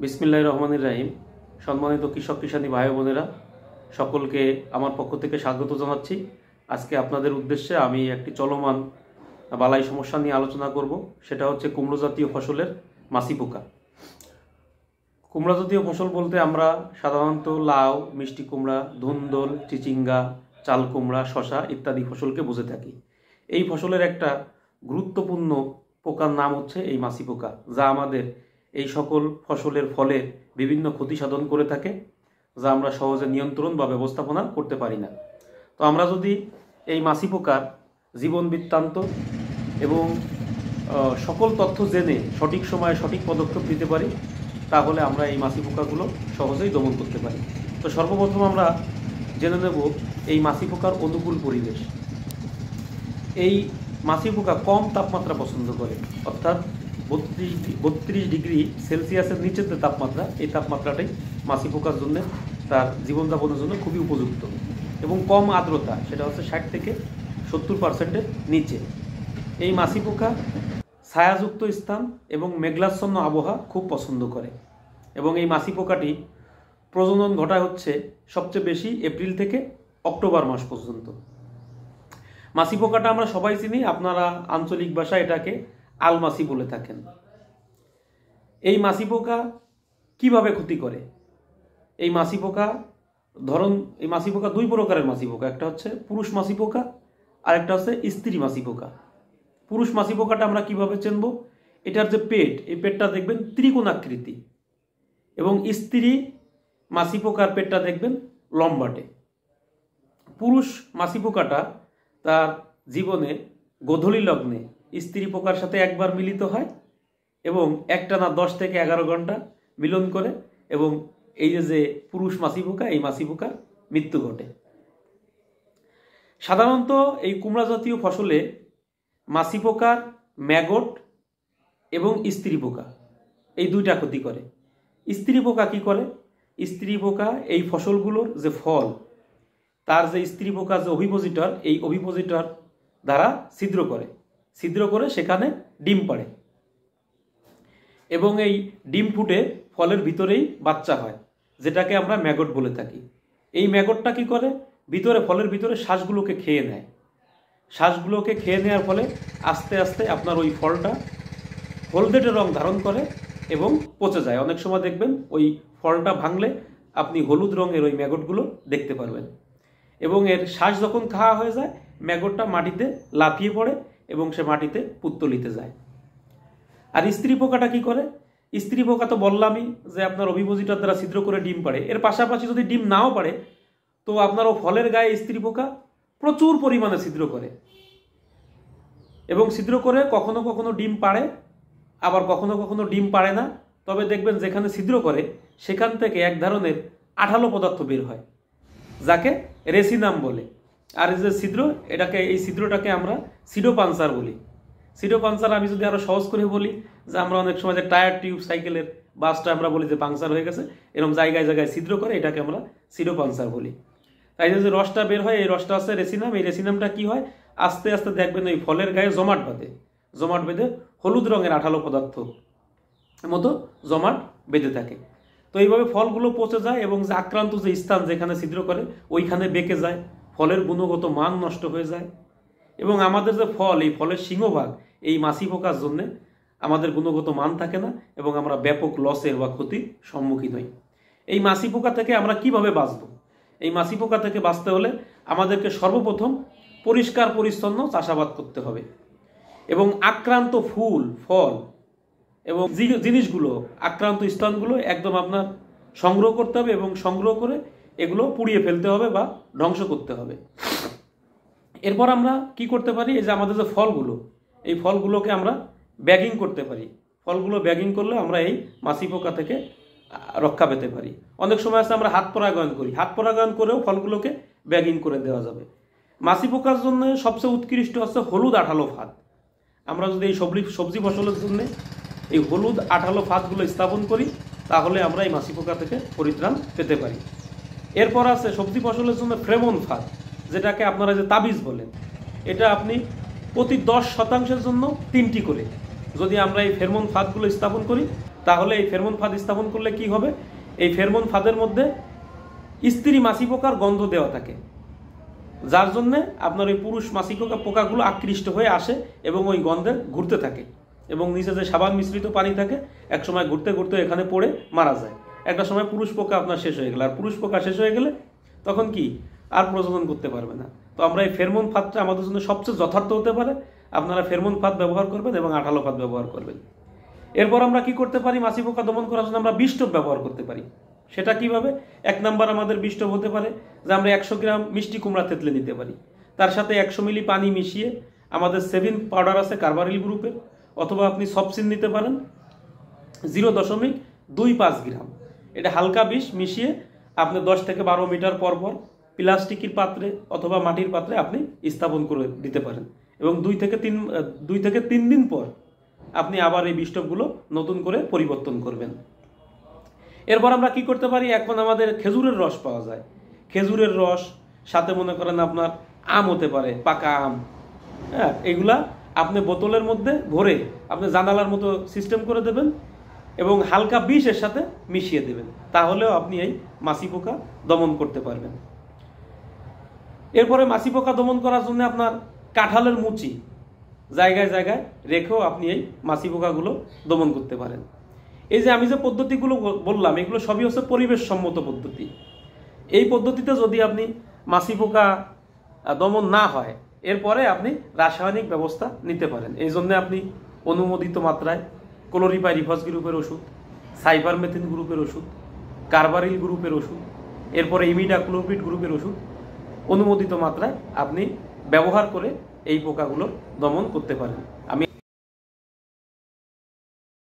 বিসমিল্লাহির রহমানির রহিম। সম্মানিত কৃষক কিষানী ভাই বোনেরা, সকলকে আমার পক্ষ থেকে স্বাগত জানাচ্ছি। আজকে আপনাদের উদ্দেশ্যে আমি একটি চলমান বালাই সমস্যা নিয়ে আলোচনা করব। সেটা হচ্ছে কুমড়ো জাতীয় ফসলের মাছি পোকা। কুমড়া জাতীয় ফসল বলতে আমরা সাধারণত লাউ, মিষ্টি কুমড়া, ধুন্দল, চিচিঙ্গা, চাল কুমড়া, শশা ইত্যাদি ফসলকে বুঝে থাকি। এই ফসলের একটা গুরুত্বপূর্ণ পোকার নাম হচ্ছে এই মাছি পোকা, যা আমাদের এই সকল ফসলের ফলে বিভিন্ন ক্ষতি সাধন করে থাকে, যা আমরা সহজে নিয়ন্ত্রণ বা ব্যবস্থাপনা করতে পারি না। তো আমরা যদি এই মাছি পোকার জীবন বৃত্তান্ত এবং সকল তথ্য জেনে সঠিক সময়ে সঠিক পদক্ষেপ নিতে পারি, তাহলে আমরা এই মাছি পোকাগুলো সহজেই দমন করতে পারি। তো সর্বপ্রথম আমরা জেনে নেব এই মাছি পোকার অনুকূল পরিবেশ। এই মাছি পোকা কম তাপমাত্রা পছন্দ করে, অর্থাৎ 32 ডিগ্রি সেলসিয়াসের নিচের যে তাপমাত্রা, এই তাপমাত্রাটাই মাছি পোকার জন্য, তার জীবনযাপনের জন্য খুবই উপযুক্ত। এবং কম আর্দ্রতা, সেটা হচ্ছে 60 থেকে 70% নিচে। এই মাছি পোকা ছায়াযুক্ত স্থান এবং মেঘলাচ্ছন্ন আবহাওয়া খুব পছন্দ করে। এবং এই মাছি পোকাটি প্রজনন ঘটায় হচ্ছে সবচেয়ে বেশি এপ্রিল থেকে অক্টোবর মাস পর্যন্ত। মাছি পোকাটা আমরা সবাই চিনি, আপনারা আঞ্চলিক ভাষায় এটাকে আলমাছি বলে থাকেন। এই মাছি পোকা কিভাবে ক্ষতি করে? এই মাছি পোকা এই মাছি পোকা দুই প্রকারের মাছি পোকা। একটা হচ্ছে পুরুষ মাছি পোকা, আর একটা হচ্ছে স্ত্রী মাছি পোকা। পুরুষ মাছি পোকাটা আমরা কিভাবে চিনব? এটার যে পেট, এই পেটটা দেখবেন ত্রিকোণাকৃতি, এবং স্ত্রী মাছি পোকার পেটটা দেখবেন লম্বাটে। পুরুষ মাছি পোকাটা তার জীবনে গোধূলি লগ্নে স্ত্রী পোকার সাথে একবার মিলিত হয় এবং একটানা 10 থেকে 11 ঘন্টা মিলন করে, এবং এই যে পুরুষ মাছি পোকা, এই মাছি পোকার মৃত্যু ঘটে। সাধারণত এই কুমড়া জাতীয় ফসলে মাছি পোকার ম্যাগট এবং স্ত্রী পোকা, এই দুইটা ক্ষতি করে। স্ত্রী পোকা কি করে? স্ত্রী পোকা এই ফসলগুলোর যে ফল, তার যে স্ত্রী পোকা যে অভিপোজিটর, এই অভিপোজিটর দ্বারা ছিদ্র করে সেখানে ডিম পাড়ে, এবং এই ডিম ফুটে ফলের ভিতরেই বাচ্চা হয়, যেটাকে আমরা ম্যাগট বলে থাকি। এই ম্যাগটটা কি করে? ফলের ভিতরে শ্বাসগুলোকে খেয়ে নেয়। শ্বাসগুলোকে খেয়ে নেওয়ার ফলে আস্তে আস্তে আপনার ওই ফলটা হলদেটে রং ধারণ করে এবং পচে যায়। অনেক সময় দেখবেন ওই ফলটা ভাঙলে আপনি হলুদ রঙের ওই ম্যাগটগুলো দেখতে পারবেন। এবং এর শ্বাস যখন খাওয়া হয়ে যায়, ম্যাগটটা মাটিতে লাফিয়ে পড়ে এবং সে মাটিতে পুত্তলিতে যায়। আর স্ত্রী পোকাটা কি করে? স্ত্রী পোকা তো বললামই যে আপনার অভিপোজিটর দ্বারা ছিদ্র করে ডিম পাড়ে। এর পাশাপাশি যদি ডিম নাও পাড়ে, তো আপনারও ফলের গায়ে স্ত্রী পোকা প্রচুর পরিমাণে ছিদ্র করে, এবং ছিদ্র করে কখনো কখনো ডিম পাড়ে, আবার কখনো কখনো ডিম পাড়ে না। তবে দেখবেন যেখানে ছিদ্র করে সেখান থেকে এক ধরনের আঠালো পদার্থ বের হয়, যাকে রেসিনাম বলে। আর এই যে ছিদ্র, এই ছিদ্রটাকে আমরা সিডোপাঞ্চার বলি। সিডোপাঞ্চার আমি যদি আরো সহজ করে বলি, যে আমরা অনেক সময় যে টায়ার টিউব সাইকেলের বাসটা আমরা বলি যে পাংচার হয়ে গেছে, এরকম জায়গায় জায়গায় ছিদ্র করে, এটাকে আমরা সিডোপাঞ্চার বলি। তাই যে রসটা বের হয়, এই রসটা হচ্ছে রেসিনাম। এই রেসিনামটা কি হয়? আস্তে আস্তে দেখবেন ওই ফলের গায়ে জমাট বেঁধে হলুদ রঙের আঠালো পদার্থ মতো জমাট বেঁধে থাকে। তো এইভাবে ফলগুলো পচে যায়, এবং যে আক্রান্ত যে স্থান যেখানে ছিদ্র করে ওইখানে বেঁকে যায়, ফলের গুণগত মান নষ্ট হয়ে যায়। এবং আমাদের যে ফল, এই ফলের সিংহভাগ এই মাছি পোকার জন্যে আমাদের গুণগত মান থাকে না, এবং আমরা ব্যাপক লসের বা ক্ষতির সম্মুখীন হই। এই মাছি পোকা থেকে আমরা কিভাবে বাঁচব? এই মাছি পোকা থেকে বাঁচতে হলে আমাদেরকে সর্বপ্রথম পরিষ্কার পরিচ্ছন্ন চাষাবাদ করতে হবে, এবং আক্রান্ত ফুল, ফল এবং জিনিসগুলো, আক্রান্ত স্থানগুলো একদম আপনার সংগ্রহ করতে হবে, এবং সংগ্রহ করে এগুলো পুড়িয়ে ফেলতে হবে বা ধ্বংস করতে হবে। এরপর আমরা কি করতে পারি? এই যে আমাদের যে ফলগুলো, এই ফলগুলোকে আমরা ব্যাগিং করতে পারি। ফলগুলো ব্যাগিং করলে আমরা এই মাছি পোকা থেকে রক্ষা পেতে পারি। অনেক সময় আছে আমরা হাত পরাগায়ন করি, হাত পরাগায়ন করেও ফলগুলোকে ব্যাগিং করে দেওয়া যাবে। মাছি পোকার জন্য সবচেয়ে উৎকৃষ্ট হচ্ছে হলুদ আঠালো ফাঁদ। আমরা যদি এই সবজি ফসলের জন্য এই হলুদ আঠালো ফাঁদগুলো স্থাপন করি, তাহলে আমরা এই মাছি পোকা থেকে পরিত্রাণ পেতে পারি। এরপর আছে সবজি ফসলের জন্য ফ্রেমন ফাঁদ, যেটাকে আপনারা যে তাবিজ বলেন। এটা আপনি প্রতি 10% জন্য 3টি করে যদি আমরা এই ফেরোমন ফাঁদগুলো স্থাপন করি, তাহলে এই ফেরোমন ফাঁদ স্থাপন করলে কি হবে, এই ফেরোমন ফাঁদের মধ্যে স্ত্রী মাছি পোকার গন্ধ দেওয়া থাকে, যার জন্য আপনার ওই পুরুষ মাছি পোকাগুলো আকৃষ্ট হয়ে আসে এবং ওই গন্ধে ঘুরতে থাকে এবং নিচে যে সাবান মিশ্রিত পানি থাকে এক সময় ঘুরতে ঘুরতে এখানে পড়ে মারা যায়। একটা সময় পুরুষ পোকা আপনার শেষ হয়ে গেল, আর পুরুষ পোকা শেষ হয়ে গেলে তখন কি আর প্রজনন করতে পারবে না। তো আমরা এই ফেরোমন ফাঁদটা আমাদের জন্য সবচেয়ে যথার্থ হতে পারে, আপনারা ফেরোমন ফাঁদ ব্যবহার করবেন এবং আঠালো ফাঁদ ব্যবহার করবেন। এরপর আমরা কি করতে পারি, মাছি পোকা দমন করার জন্য আমরা বিষ টোপ ব্যবহার করতে পারি। সেটা কিভাবে, 1 নাম্বার আমাদের বিষ টোপ হতে পারে যে আমরা 100 গ্রাম মিষ্টি কুমড়া তেঁতলে নিতে পারি, তার সাথে 100 মিলি পানি মিশিয়ে আমাদের সেভিন পাউডার আছে কার্বারিল গ্রুপের, অথবা আপনি সবসিন নিতে পারেন 0.25 গ্রাম, এটা হালকা বিষ মিশিয়ে আপনি 10 থেকে 12 মিটার পর পর প্লাস্টিকের পাত্রে অথবা মাটির পাত্রে আপনি স্থাপন করে দিতে পারেন এবং 2 থেকে 3 দিন পর আপনি আবার এই বিষ টোপগুলো নতুন করে পরিবর্তন করবেন। এরপর আমরা কি করতে পারি, এখন আমাদের খেজুরের রস পাওয়া যায়, খেজুরের রস সাথে মনে করেন আপনার আম হতে পারে, পাকা আম, হ্যাঁ, এগুলা আপনি বোতলের মধ্যে ভরে আপনি জানালার মতো সিস্টেম করে দেবেন এবং হালকা বিষ এর সাথে মিশিয়ে দেবেন, তাহলেও আপনি এই মাছি পোকা দমন করতে পারবেন। এরপরে মাছি পোকা দমন করার জন্য আপনার কাঁঠালের মুচি জায়গায় জায়গায় রেখেও আপনি এই মাছি পোকাগুলো দমন করতে পারেন। এই যে আমি যে পদ্ধতিগুলো বললাম এগুলো সবই হচ্ছে পরিবেশ সম্মত পদ্ধতি। এই পদ্ধতিতে যদি আপনি মাছি পোকা দমন না হয়, এরপরে আপনি রাসায়নিক ব্যবস্থা নিতে পারেন। এই জন্য আপনি অনুমোদিত মাত্রায় ক্লোরিপাইরিফস গ্রুপের ওষুধ, সাইপারমেথিন গ্রুপের ওষুধ, কার্বারিল গ্রুপের ওষুধ, এরপরে ইমিডাক্লোপিড গ্রুপের ওষুধ অনুমোদিত মাত্রায় আপনি ব্যবহার করে এই পোকাগুলো দমন করতে পারেন। আমি